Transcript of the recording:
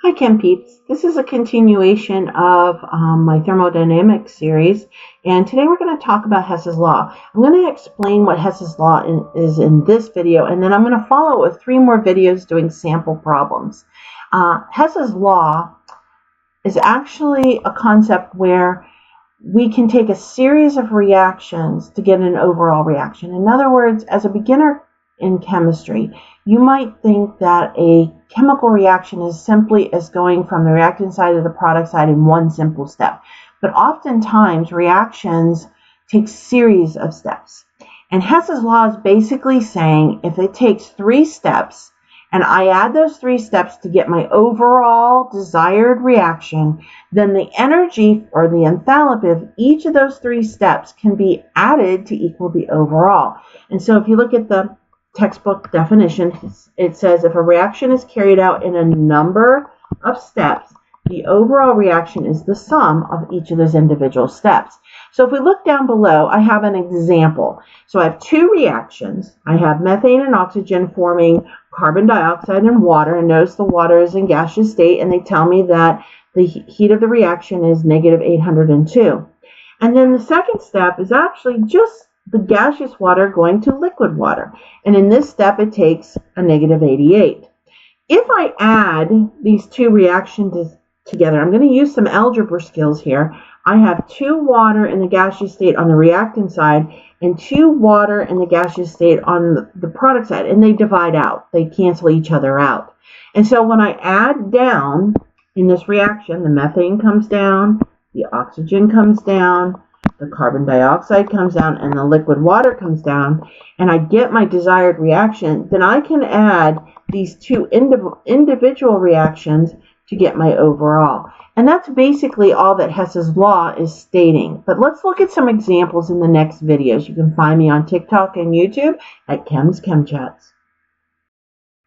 Hi Chem Peeps, this is a continuation of my thermodynamics series, and today we're going to talk about Hess's law. I'm going to explain what Hess's law is in this video, and then I'm going to follow it with 3 more videos doing sample problems. Hess's law is actually a concept where we can take a series of reactions to get an overall reaction. In other words, as a beginner in chemistry, you might think that a chemical reaction is simply as going from the reactant side to the product side in one simple step. But oftentimes reactions take series of steps. And Hess's law is basically saying if it takes 3 steps and I add those 3 steps to get my overall desired reaction, then the energy or the enthalpy of each of those 3 steps can be added to equal the overall. And so if you look at the textbook definition, it says if a reaction is carried out in a number of steps, the overall reaction is the sum of each of those individual steps. So if we look down below, I have an example. So I have 2 reactions. I have methane and oxygen forming carbon dioxide and water, and notice the water is in gaseous state, and they tell me that the heat of the reaction is negative 802. And then the second step is actually just the gaseous water going to liquid water. And in this step, it takes a negative 88. If I add these 2 reactions together, I'm going to use some algebra skills here. I have 2 water in the gaseous state on the reactant side and 2 water in the gaseous state on the product side, and they divide out. They cancel each other out. And so when I add down in this reaction, the methane comes down, the oxygen comes down, the carbon dioxide comes down, and the liquid water comes down, and I get my desired reaction, then I can add these 2 individual reactions to get my overall. And that's basically all that Hess's law is stating. But let's look at some examples in the next videos. You can find me on TikTok and YouTube at Chem's Chem Chats.